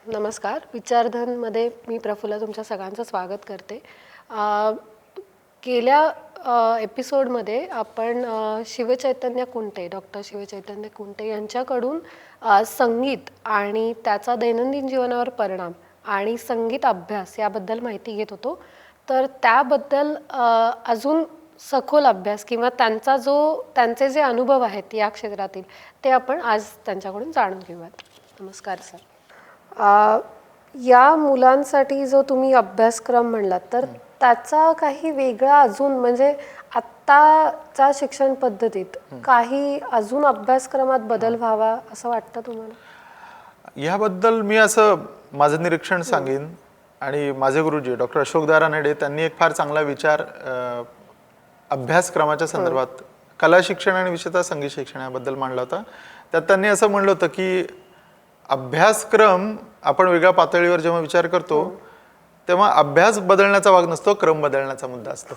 नमस्कार. विचारधनमध्ये मी प्रफुल्ला तुमच्या सगळ्यांचं स्वागत करते. गेल्या एपिसोडमध्ये आपण शिवचैतन्य कुंटे, डॉक्टर शिवचैतन्य कुंटे यांच्याकडून संगीत आणि त्याचा दैनंदिन जीवनावर परिणाम आणि संगीत अभ्यास याबद्दल माहिती घेत होतो. तर त्याबद्दल अजून सखोल अभ्यास किंवा त्यांचे जे अनुभव आहेत या क्षेत्रातील ते आपण आज त्यांच्याकडून जाणून घेऊयात. नमस्कार सर. या मुलांसाठी जो तुम्ही अभ्यासक्रम म्हणलात तर त्याचा काही वेगळा अजून म्हणजे आत्ताच्या शिक्षण पद्धतीत काही अजून अभ्यासक्रमात बदल व्हावा असं वाटतं तुम्हाला? याबद्दल मी असं माझं निरीक्षण सांगेन आणि माझे गुरुजी डॉक्टर अशोकदा रानडे त्यांनी एक फार चांगला विचार अभ्यासक्रमाच्या संदर्भात कला शिक्षण आणि विशेषतः संगीत शिक्षण याबद्दल मांडला होता. त्यात त्यांनी असं म्हणलं होतं की अभ्यासक्रम आपण वेगळ्या पातळीवर जेव्हा विचार करतो तेव्हा अभ्यास बदलण्याचा भाग नसतो, क्रम बदलण्याचा मुद्दा असतो.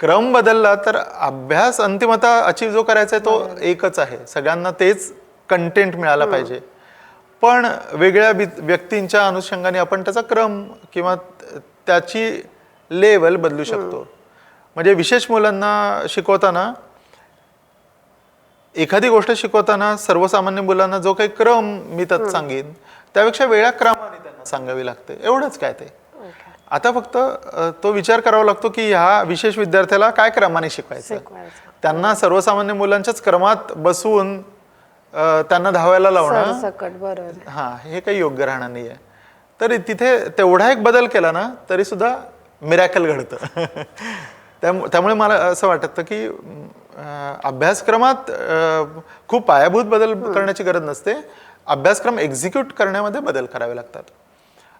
क्रम बदलला तर अभ्यास अंतिमतः अचीव जो करायचा आहे तो एकच आहे, सगळ्यांना तेच कंटेंट मिळाला पाहिजे. पण वेगळ्या व्यक्तींच्या अनुषंगाने आपण त्याचा क्रम किंवा त्याची लेवल बदलू शकतो. म्हणजे विशेष मुलांना शिकवताना एखादी गोष्ट शिकवताना सर्वसामान्य मुलांना जो काही क्रम मी त्यात सांगेन त्यापेक्षा वेगळ्या क्रमाने त्यांना सांगावी लागते, एवढंच काय ते. आता फक्त तो विचार करावा लागतो की ह्या विशेष विद्यार्थ्याला काय क्रमाने शिकवायचं. त्यांना सर्वसामान्य मुलांच्याच क्रमात बसवून त्यांना धावायला लावणं हे काही योग्य राहणार नाही आहे. तरी तिथे तेवढा एक बदल केला ना तरी सुद्धा मिरॅकल घडतं. त्यामुळे मला असं वाटतं की अभ्यासक्रमात खूप पायाभूत बदल करण्याची गरज नसते, अभ्यासक्रम एक्झिक्यूट करण्यामध्ये बदल करावे लागतात.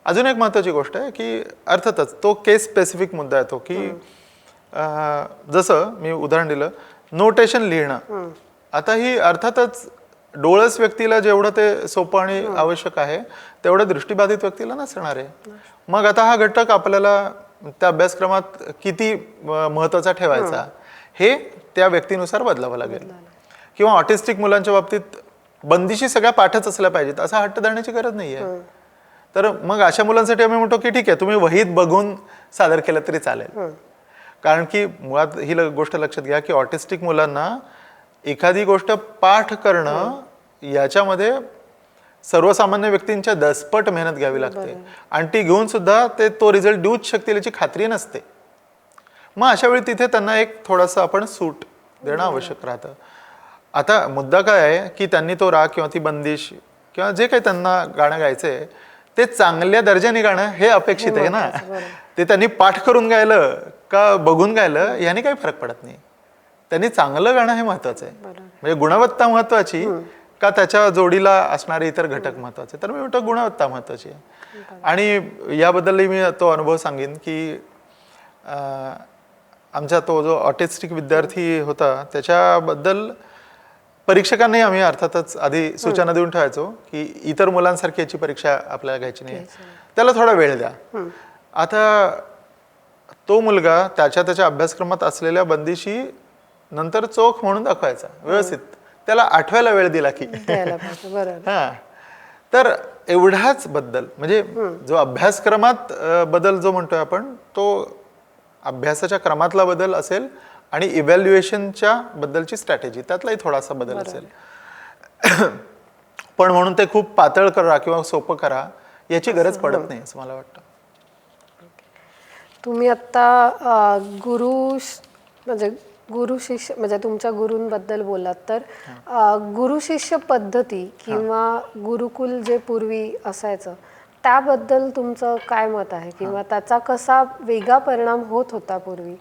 अजून एक महत्त्वाची गोष्ट आहे की अर्थातच तो केस स्पेसिफिक मुद्दा येतो की जसं मी उदाहरण दिलं नोटेशन लिहिणं. आता ही अर्थातच डोळस व्यक्तीला जेवढं ते सोपं आणि आवश्यक आहे तेवढं दृष्टीबाधित व्यक्तीला नसणार आहे. मग आता हा घटक आपल्याला त्या अभ्यासक्रमात किती महत्त्वाचा ठेवायचा हे त्या व्यक्तीनुसार बदलावं लागेल. किंवा ऑटिस्टिक मुलांच्या बाबतीत बंदिशी सगळ्या पाठच असल्या पाहिजेत असा हट्ट धरण्याची गरज नाही आहे. तर मग अशा मुलांसाठी आम्ही म्हणतो की ठीक आहे तुम्ही वहीत बघून सादर केलं तरी चालेल. कारण की मुळात ही गोष्ट लक्षात घ्या की ऑटिस्टिक मुलांना एखादी गोष्ट पाठ करणं याच्यामध्ये सर्वसामान्य व्यक्तींच्या दसपट मेहनत घ्यावी लागते आणि ती घेऊन सुद्धा ते तो रिझल्ट देऊच शकतील याची खात्री नसते. मग अशा वेळी तिथे त्यांना एक थोडंसं आपण सूट देणं आवश्यक राहतं. आता मुद्दा काय आहे की त्यांनी तो राग किंवा ती बंदिश किंवा जे काही त्यांना गाणं गायचंय ते चांगल्या दर्जाने गाणं हे अपेक्षित आहे ना. ते त्यांनी पाठ करून गायलं का बघून गायलं याने काही फरक पडत नाही. त्यांनी चांगलं गाणं हे महत्वाचं आहे. म्हणजे गुणवत्ता महत्वाची का त्याच्या जोडीला असणारे इतर घटक महत्वाचे. तर मी म्हणतो गुणवत्ता महत्वाची आहे. आणि याबद्दलही मी तो अनुभव सांगेन की आमचा तो जो ऑटिस्टिक विद्यार्थी होता त्याच्याबद्दल परीक्षकांनाही आम्ही अर्थातच आधी सूचना देऊन ठेवायचो की इतर मुलांसारखी याची परीक्षा आपल्याला घ्यायची नाही, त्याला थोडा वेळ द्या. आता तो मुलगा त्याच्या अभ्यासक्रमात असलेल्या बंदिशी नंतर चोख म्हणून दाखवायचा व्यवस्थित, त्याला आठवायला वेळ दिला की तर एवढाच बदल म्हणजे जो अभ्यासक्रमात बदल जो म्हणतोय आपण तो अभ्यासाच्या क्रमातला बदल असेल आणि इव्हॅल्युएशनच्या बद्दलची स्ट्रॅटेजी त्यातलाही थोडासा बदल असेल. पण म्हणून ते खूप पातळ करा किंवा सोपं करा याची गरज पडत नाही असं मला वाटतं. तुम्ही आता गुरु शिष्य म्हणजे तुमच्या गुरूंबद्दल बोललात तर गुरु शिष्य पद्धती किंवा गुरुकुल जे पूर्वी असायचं त्याबद्दल तुमचं काय मत आहे किंवा त्याचा कसा वेगळा परिणाम होत होता पूर्वी?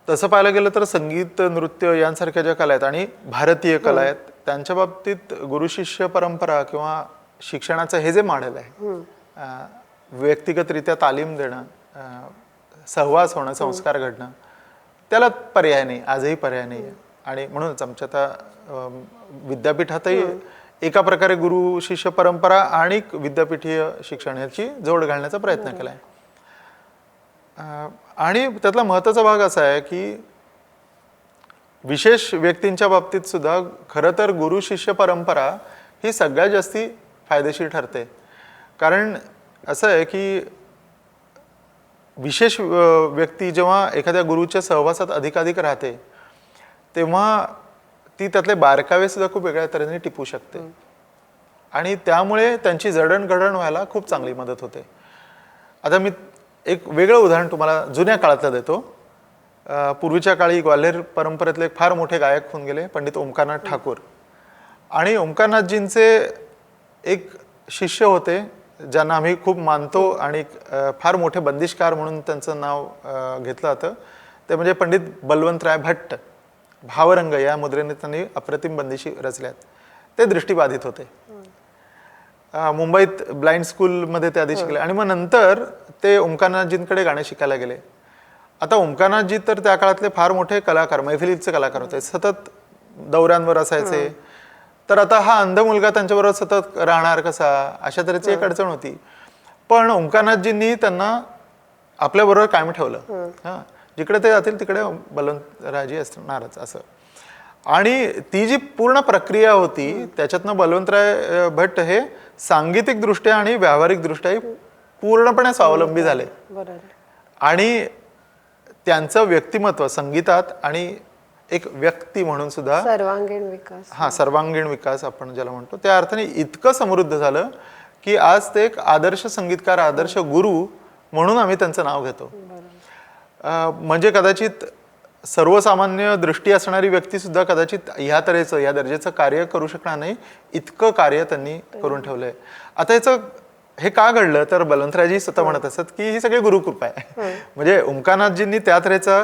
तसं पाहायला गेलं तर संगीत नृत्य यांसारख्या ज्या कला आहेत आणि भारतीय कला आहेत त्यांच्या बाबतीत गुरु शिष्य परंपरा किंवा शिक्षणाचं हे जे मॉडेल आहे व्यक्तिगतरित्या तालीम देणं, सहवास होणं, संस्कार घडणं त्याला पर्याय नाही, आजही पर्याय नाही आहे. आणि म्हणूनच आमच्या आता विद्यापीठातही एका प्रकारे गुरु शिष्य परंपरा आणि विद्यापीठीय शिक्षण याची जोड घालण्याचा प्रयत्न केला आहे. आणि त्यातला महत्त्वाचा भाग असा आहे की विशेष व्यक्तींच्या बाबतीत सुद्धा खरं तर गुरु शिष्य परंपरा ही सगळ्यात जास्ती फायदेशीर ठरते. कारण असं आहे की विशेष व्यक्ती जेव्हा एखाद्या गुरुच्या सहवासात अधिकाधिक राहते तेव्हा ती त्यातले बारकावे सुद्धा खूप वेगळ्या तऱ्हेने टिपू शकते आणि त्यामुळे त्यांची जडणघडण व्हायला खूप चांगली मदत होते. आता मी एक वेगळं उदाहरण तुम्हाला जुन्या काळातलं देतो. पूर्वीच्या काळी ग्वाल्हेर परंपरेतले एक फार मोठे गायक होऊन गेले पंडित ओंकारनाथ ठाकूर. आणि ओंकारनाथजींचे एक शिष्य होते ज्यांना आम्ही खूप मानतो आणि फार मोठे बंदिशकार म्हणून त्यांचं नाव घेतलं जातं. ते म्हणजे पंडित बलवंतराय भट्ट. भावरंग या मुद्रेने त्यांनी अप्रतिम बंदिशी रचल्यात. ते दृष्टिबाधित होते. मुंबईत ब्लाइंड स्कूलमध्ये ते आधी शिकले आणि मग नंतर ते ओंकारनाथजींकडे गाणे शिकायला गेले. आता ओंकारनाथजी तर त्या काळातले फार मोठे कलाकार, मैफिलीचे कलाकार होते, सतत दौऱ्यांवर असायचे. तर आता हा अंध मुलगा त्यांच्याबरोबर सतत राहणार कसा, अशा तऱ्हेची एक अडचण होती. पण ओंकारनाथजींनी त्यांना आपल्याबरोबर कायम ठेवलं. जिकडे ते जातील तिकडे बलवंतरायजी असणारच असं. आणि ती जी पूर्ण प्रक्रिया होती त्याच्यातनं बलवंतराय भट्ट हे सांगीतिक दृष्ट्या आणि व्यावहारिक दृष्ट्याही पूर्णपणे स्वावलंबी झाले. आणि त्यांचं व्यक्तिमत्व संगीतात आणि एक व्यक्ती म्हणून सुद्धा सर्वांगीण विकास, सर्वांगीण विकास आपण ज्याला म्हणतो, त्या अर्थाने इतकं समृद्ध झालं की आज ते एक आदर्श संगीतकार, आदर्श गुरु म्हणून आम्ही त्यांचं नाव घेतो. म्हणजे कदाचित सर्वसामान्य दृष्टी असणारी व्यक्ती सुद्धा कदाचित ह्या तऱ्हेचं, या दर्जाचं कार्य करू शकणार नाही, इतकं कार्य त्यांनी करून ठेवलंय. आता याचं हे का घडलं तर बलवंतरायजी स्वतः म्हणत असत की ही सगळी गुरुकृपा आहे. म्हणजे ओंकारनाथजींनी त्या तऱ्हेचा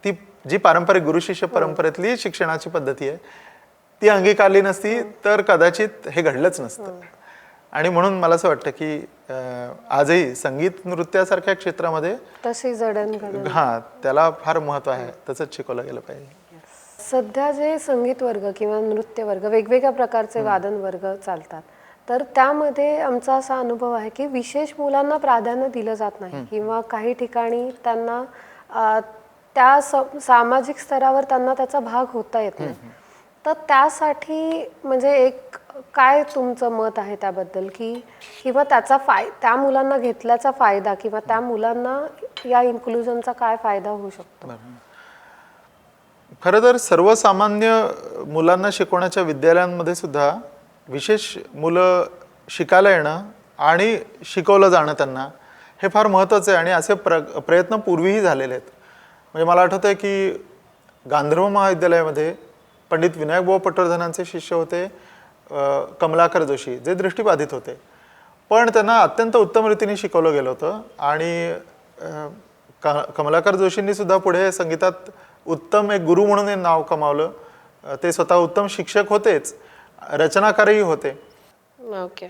ती जी पारंपरिक गुरु शिष्य परंपरेतली शिक्षणाची पद्धती आहे ती अंगीकारली नसती तर कदाचित हे घडलंच नसतं. आणि म्हणून मला असं वाटतं की आजही संगीत नृत्यासारख्या क्षेत्रामध्ये तशी जडणघडण त्याला फार महत्व आहे, तसंच शिकवलं गेलं पाहिजे. सध्या जे संगीत वर्ग किंवा नृत्य वर्ग, वेगवेगळ्या प्रकारचे वादन वर्ग चालतात, तर त्यामध्ये आमचा असा अनुभव आहे की विशेष मुलांना प्राधान्य दिलं जात नाही किंवा काही ठिकाणी त्यांना त्या सामाजिक स्तरावर त्यांना त्याचा भाग होता येत नाही. तर त्यासाठी म्हणजे एक काय तुमचं मत आहे त्याबद्दल की किंवा त्याचा त्या मुलांना घेतल्याचा फायदा किंवा त्या मुलांना या इन्क्लुजनचा काय फायदा होऊ शकतो? खरं तर सर्वसामान्य मुलांना शिकवण्याच्या विद्यालयांमध्ये सुद्धा विशेष मुलं शिकायला येणं आणि शिकवलं जाणं त्यांना हे फार महत्त्वाचं आहे. आणि असे प्रयत्न पूर्वीही झालेले आहेत. म्हणजे मला आठवतं आहे की गांधर्व महाविद्यालयामध्ये पंडित विनायकभाऊ पटवर्धनांचे शिष्य होते कमलाकर जोशी, जे दृष्टिबाधित होते, पण त्यांना अत्यंत उत्तम रीतीने शिकवलं गेलं होतं. आणि कमलाकर जोशींनी सुद्धा पुढे संगीतात उत्तम एक गुरु म्हणून नाव कमावलं. ते स्वतः उत्तम शिक्षक होतेच, रचनाकारही होते. ओके.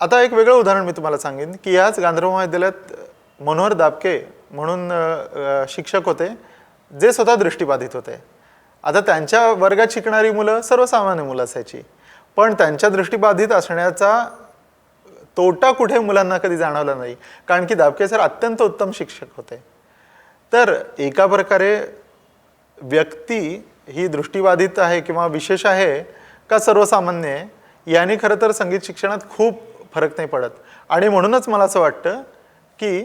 आता एक वेगळं उदाहरण मी तुम्हाला सांगेन की याच गांधर्व महाविद्यालयात मनोहर दाबके म्हणून शिक्षक होते जे स्वतः दृष्टिबाधित होते. आता त्यांच्या वर्गात शिकणारी मुलं सर्वसामान्य मुलं असायची, पण त्यांच्या दृष्टिबाधित असण्याचा तोटा कुठे मुलांना कधी जाणवला नाही, कारण की दाबके सर अत्यंत उत्तम शिक्षक होते. तर एका प्रकारे व्यक्ती ही दृष्टिबाधित आहे किंवा विशेष आहे का सर्वसामान्य आहे याने खरं तर संगीत शिक्षणात खूप फरक नाही पडत. आणि म्हणूनच मला असं वाटतं की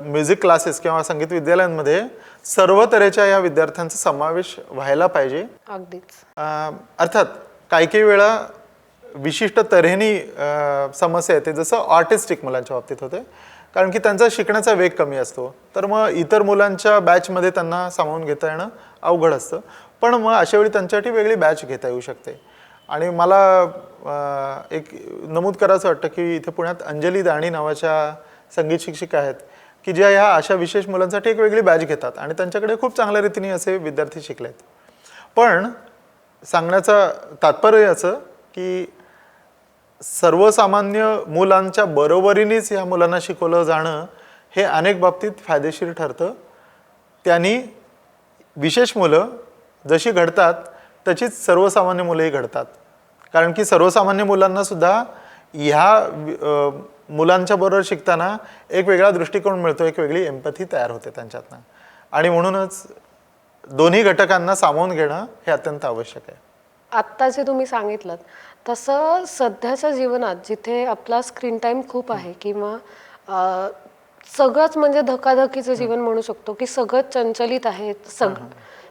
म्युझिक क्लासेस किंवा संगीत विद्यालयांमध्ये सर्व तऱ्हेच्या या विद्यार्थ्यांचा समावेश व्हायला पाहिजे. अगदीच. अर्थात काही वेळा विशिष्ट तऱ्हेने समस्या येते, जसं ऑटिस्टिक मुलांच्या बाबतीत होते, कारण की त्यांचा शिकण्याचा वेग कमी असतो. तर मग इतर मुलांच्या बॅचमध्ये त्यांना सामावून घेता येणं अवघड असतं. पण मग अशा वेळी त्यांच्यासाठी वेगळी बॅच घेता येऊ शकते. आणि मला एक नमूद करायचं वाटतं की इथे पुण्यात अंजली दाणी नावाच्या संगीत शिक्षिका आहेत की ज्या ह्या अशा विशेष मुलांसाठी एक वेगळी बॅच घेतात आणि त्यांच्याकडे खूप चांगल्या रीतीने असे विद्यार्थी शिकलेत. पण सांगण्याचं तात्पर्य असं की सर्वसामान्य मुलांच्या बरोबरीनेच ह्या मुलांना शिकवलं जाणं हे अनेक बाबतीत फायदेशीर ठरतं. त्यांनी विशेष मुलं जशी घडतात तशीच सर्वसामान्य मुलंही घडतात, कारण की सर्वसामान्य मुलांना सुद्धा ह्या मुलांच्या बरोबर शिकताना एक वेगळा दृष्टिकोन मिळतो, एक वेगळी एम्पॅथी तयार होते त्यांच्यातनं. आणि म्हणूनच दोन्ही घटकांना सामावून घेणं हे अत्यंत आवश्यक आहे. आत्ता जे तुम्ही सांगितलं तसं सध्याच्या जीवनात जिथे आपला स्क्रीन टाइम खूप आहे किंवा सगळंच म्हणजे धकाधकीचं जीवन म्हणू शकतो की सगळंच चंचलित आहे,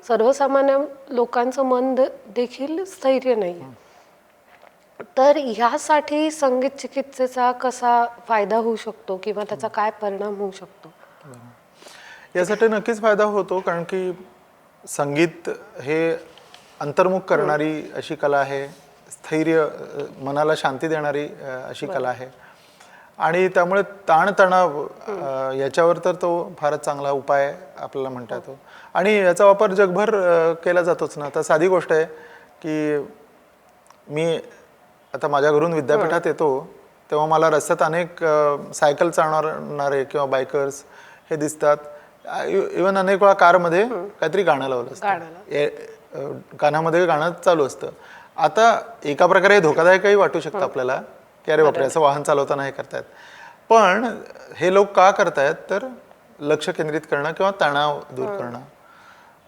सर्वसामान्य लोकांचं मन देखील स्थैर्य नाही. तर ह्यासाठी संगीत चिकित्सेचा कसा फायदा होऊ शकतो किंवा त्याचा काय परिणाम होऊ शकतो? यासाठी नक्कीच फायदा होतो, कारण की संगीत हे अंतर्मुख करणारी अशी कला आहे, स्थैर्य, मनाला शांती देणारी अशी कला आहे. आणि त्यामुळे ताणतणाव याच्यावर तर तो फारच चांगला उपाय आपल्याला म्हणता येतो. आणि याचा वापर जगभर केला जातोच ना. तर साधी गोष्ट आहे की मी आता माझ्या घरून विद्यापीठात येतो तेव्हा मला रस्त्यात अनेक सायकल चालवणारे किंवा बायकर्स हे दिसतात. इवन अनेक वेळा कारमध्ये काहीतरी गाणं लावलं असतं, कानामध्ये गाणं चालू असतं. आता एका प्रकारे धोकादायकही वाटू शकतं आपल्याला की अरे बापरे, असं वाहन चालवताना हे करतायत. पण हे लोक का करतायत तर लक्ष केंद्रित करणं किंवा तणाव दूर करणं.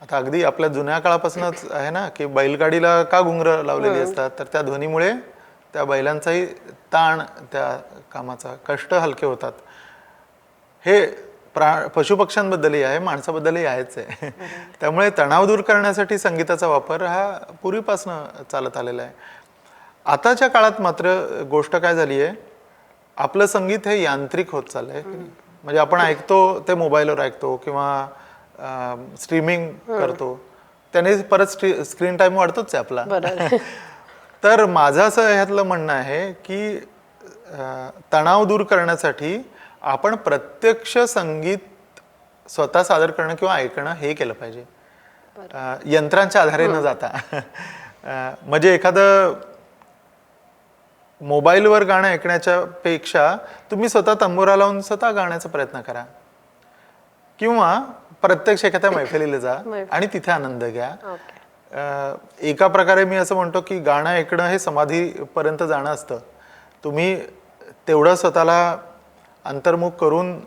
आता अगदी आपल्या जुन्या काळापासूनच आहे ना की बैलगाडीला का घुंगरं लावलेली असतात, तर त्या ध्वनीमुळे त्या बैलांचाही ताण, त्या कामाचा कष्ट हलके होतात. हे पशुपक्ष्यांबद्दलही आहे, माणसाबद्दलही आहेच आहे. त्यामुळे तणाव दूर करण्यासाठी संगीताचा वापर हा पूर्वीपासून चालत आलेला आहे. आताच्या काळात मात्र गोष्ट काय झाली आहे, आपलं संगीत हे यांत्रिक होत चाललंय. म्हणजे आपण ऐकतो ते मोबाईलवर ऐकतो किंवा स्ट्रीमिंग करतो, त्याने परत स्क्रीन टाइम वाढतोच आहे आपला. तर माझं असं ह्यातलं म्हणणं आहे की तणाव दूर करण्यासाठी आपण प्रत्यक्ष संगीत स्वतः सादर करणं किंवा ऐकणं हे केलं पाहिजे, यंत्रांच्या आधारे न जाता. म्हणजे एखादं मोबाईलवर गाणं ऐकण्याच्या पेक्षा तुम्ही स्वतः तंबोरा लावून स्वतः गाण्याचा प्रयत्न करा, किंवा प्रत्यक्ष एखाद्या मैफिलीला जा आणि तिथे आनंद घ्या. एका प्रकारे मी असं म्हणतो की गाणं ऐकणं हे समाधीपर्यंत जाणं असतं. तुम्ही तेवढं स्वतःला अंतर्मुख करून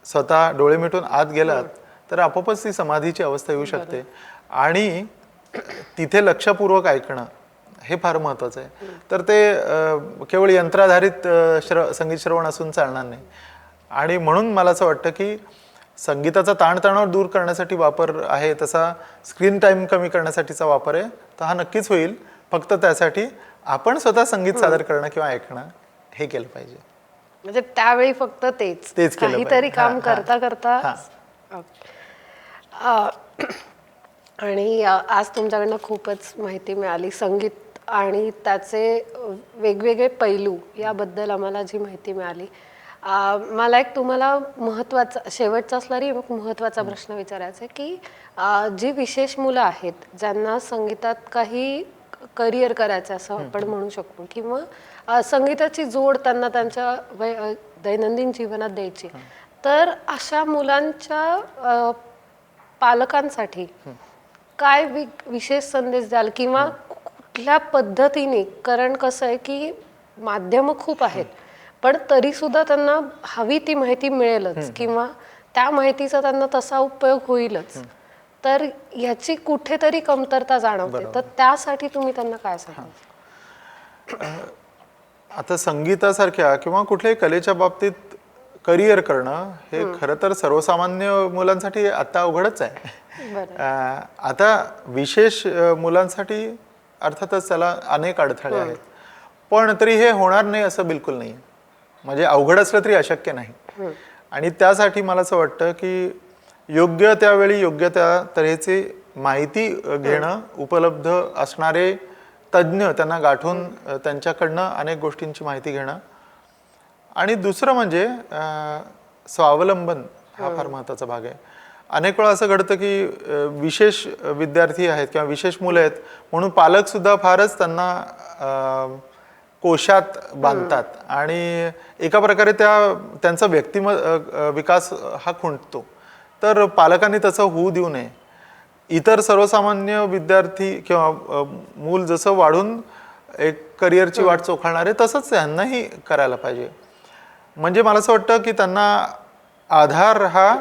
स्वतः डोळे मिटून आत गेलात तर आपोआपच ती समाधीची अवस्था येऊ शकते. आणि तिथे लक्षपूर्वक ऐकणं हे फार महत्त्वाचं आहे. तर ते केवळ यंत्राधारित संगीत श्रवण असून चालणार नाही. आणि म्हणून मला असं वाटतं की संगीताचा ताणतणाव दूर करण्यासाठी वापर आहे तसा स्क्रीन टाइम कमी करण्यासाठीचा वापर आहे, तर हा नक्कीच होईल. फक्त त्यासाठी आपण स्वतः संगीत सादर करणं किंवा ऐकणं हे केलं पाहिजे. म्हणजे त्यावेळी फक्त तेच काहीतरी काम करता करता. आणि आज तुमच्याकडनं खूपच माहिती मिळाली संगीत आणि त्याचे वेगवेगळे पैलू याबद्दल आम्हाला जी माहिती मिळाली. मला एक तुम्हाला महत्त्वाचा शेवटचा असणारी महत्त्वाचा प्रश्न विचारायचा आहे की जी विशेष मुलं आहेत ज्यांना संगीतात काही करिअर करायचं असं आपण म्हणू शकतो, किंवा संगीताची जोड त्यांना त्यांच्या दैनंदिन जीवनात द्यायची, तर अशा मुलांच्या पालकांसाठी काय विशेष संदेश द्याल किंवा कुठल्या पद्धतीने? कारण कसं आहे की माध्यमं खूप आहेत पण तरी सुद्धा त्यांना हवी ती माहिती मिळेलच किंवा त्या माहितीचा त्यांना तसा उपयोग होईलच, तर ह्याची कुठेतरी कमतरता जाणवते. तर त्यासाठी तुम्ही त्यांना काय सांगाल? आता संगीतासारख्या किंवा कुठल्याही कलेच्या बाबतीत करिअर करणं हे खरं तर सर्वसामान्य मुलांसाठी आता अवघडच आहे. आता विशेष मुलांसाठी अर्थातच त्याला अनेक अडथळे आहेत, पण तरी हे होणार नाही असं बिलकुल नाही. म्हणजे अवघड असलं तरी अशक्य नाही. आणि त्यासाठी मला असं वाटतं की योग्य त्यावेळी योग्य त्या तऱ्हेची माहिती घेणं, उपलब्ध असणारे तज्ज्ञ त्यांना गाठून त्यांच्याकडनं अनेक गोष्टींची माहिती घेणं. आणि दुसरं म्हणजे स्वावलंबन हा फार महत्त्वाचा भाग आहे. अनेक वेळा असं घडतं की विशेष विद्यार्थी आहेत किंवा विशेष मुलं आहेत म्हणून पालकसुद्धा फारच त्यांना कोशात बांधतात आणि एका प्रकारे त्यांचा विकास हा खुंटतो. तर पालकांनी तसं होऊ देऊ नये. इतर सर्वसामान्य विद्यार्थी किंवा मूल जसं वाढून एक करिअरची वाट चोखाळणारे तसंच त्यांनाही करायला पाहिजे. म्हणजे मला असं वाटतं की त्यांना आधार हा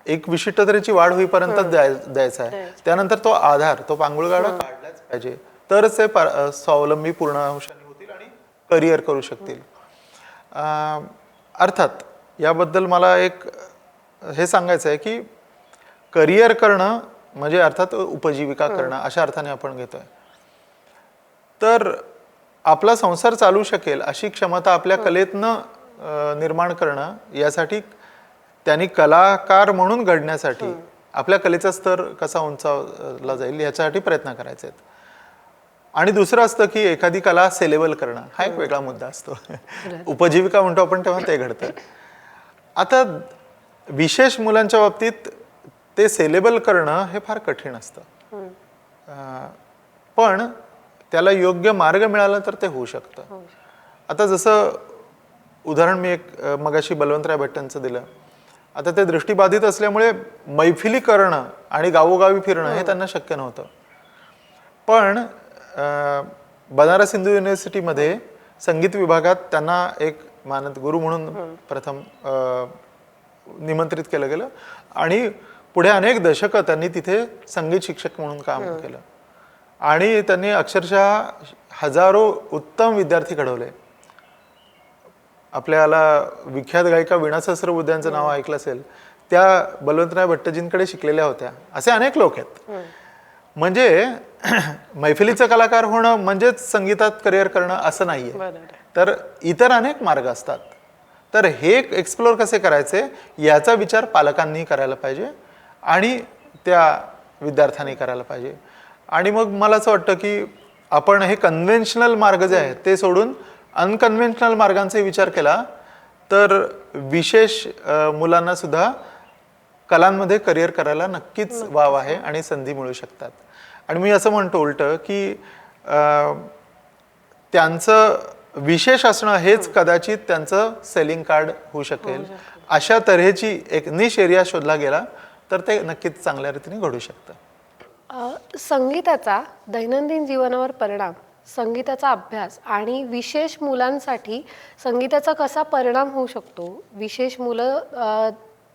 एक विशिष्ट तऱ्हेची वाढ होईपर्यंत द्यायचा आहे. त्यानंतर तो आधार, तो पांगुळगाडा काढलाच पाहिजे. तरच ते स्वावलंबी पूर्ण अंशाने होतील आणि करिअर करू शकतील. अर्थात याबद्दल मला एक हे सांगायचं आहे की करिअर करणं म्हणजे अर्थात उपजीविका करणं अशा अर्थाने आपण घेतोय. तर आपला संसार चालू शकेल अशी क्षमता आपल्या कलेतनं निर्माण करणं, यासाठी त्यांनी कलाकार म्हणून घडण्यासाठी आपल्या कलेचा स्तर कसा उंचावला जाईल याच्यासाठी प्रयत्न करायचे आहेत. आणि दुसरं असतं की एखादी कला सेलेबल करणं, हा एक वेगळा मुद्दा असतो. उपजीविका म्हणतो आपण तेव्हा ते घडतं. आता विशेष मुलांच्या बाबतीत ते सेलेबल करणं हे फार कठीण असतं, पण त्याला योग्य मार्ग मिळाला तर ते होऊ शकतं. आता जसं उदाहरण मी एक मगाशी बलवंतराय भट्टांचं दिलं. आता ते दृष्टीबाधित असल्यामुळे मैफिली करणं आणि गावोगावी फिरणं हे त्यांना शक्य नव्हतं. पण बनारस हिंदू युनिव्हर्सिटीमध्ये संगीत विभागात त्यांना एक मानद गुरु म्हणून प्रथम निमंत्रित केलं गेलं आणि पुढे अनेक दशकं त्यांनी तिथे संगीत शिक्षक म्हणून काम केलं आणि त्यांनी अक्षरशः हजारो उत्तम विद्यार्थी घडवले. आपल्याला विख्यात गायिका वीणा सहस्रबुद्धे नाव ऐकलं असेल, त्या बलवंतराय भट्टजींकडे शिकलेल्या होत्या. असे अनेक लोक आहेत. म्हणजे मैफिलीचं कलाकार होणं म्हणजेच संगीतात करिअर करणं असं नाहीये, तर इतर अनेक मार्ग असतात. तर हे एक्सप्लोर कसे करायचे याचा विचार पालकांनी करायला पाहिजे आणि त्या विद्यार्थ्यांनी करायला पाहिजे. आणि मग मला असं वाटतं की आपण हे कन्व्हेन्शनल मार्ग जे आहेत ते सोडून अनकन्व्हेन्शनल मार्गांचा विचार केला तर विशेष मुलांना सुद्धा कलांमध्ये करिअर करायला नक्कीच वाव आहे आणि संधी मिळू शकतात. आणि मी असं म्हणतो उलट की त्यांचं विशेष असणं हेच कदाचित त्यांचं सेलिंग कार्ड होऊ शकेल. अशा तऱ्हेची एक निश एरिया शोधला गेला तर ते नक्कीच चांगल्या रीतीने घडू शकतं. संगीताचा दैनंदिन जीवनावर परिणाम, संगीताचा अभ्यास आणि विशेष मुलांसाठी संगीताचा कसा परिणाम होऊ शकतो, विशेष मुलं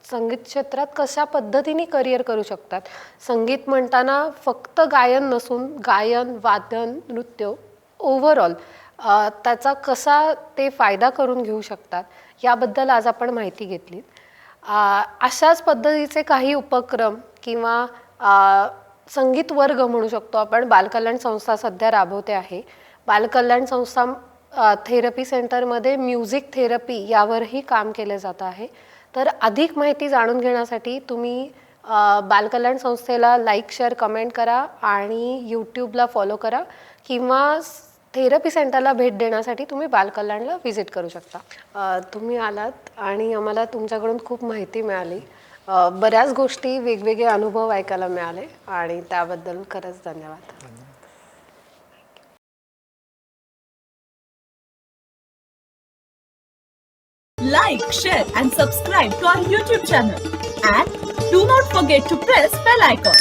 संगीत क्षेत्रात कशा पद्धतीने करिअर करू शकतात, संगीत म्हणताना फक्त गायन नसून गायन, वादन, नृत्य, ओव्हरऑल त्याचा कसा ते फायदा करून घेऊ शकतात याबद्दल आज आपण माहिती घेतली. अशाच पद्धतीचे काही उपक्रम किंवा संगीत वर्ग म्हणू शकतो आपण बालकल्याण संस्था सध्या राबवते आहे. बालकल्याण संस्था थेरपी सेंटरमध्ये म्युझिक थेरपी यावरही काम केले जात आहे. तर अधिक माहिती जाणून घेण्यासाठी तुम्ही बालकल्याण संस्थेला लाईक, शेअर, कमेंट करा आणि यूट्यूबला फॉलो करा किंवा थेरपी सेंटरला भेट देण्यासाठी तुम्ही बालकल्याणला व्हिजिट करू शकता. तुम्ही आलात आणि आम्हाला तुमच्याकडून खूप माहिती मिळाली. बऱ्याच गोष्टी, वेगवेगळे अनुभव ऐकायला मिळाले आणि त्याबद्दल खरंच धन्यवाद. Like, share and subscribe to our YouTube channel. And do not forget to press bell icon.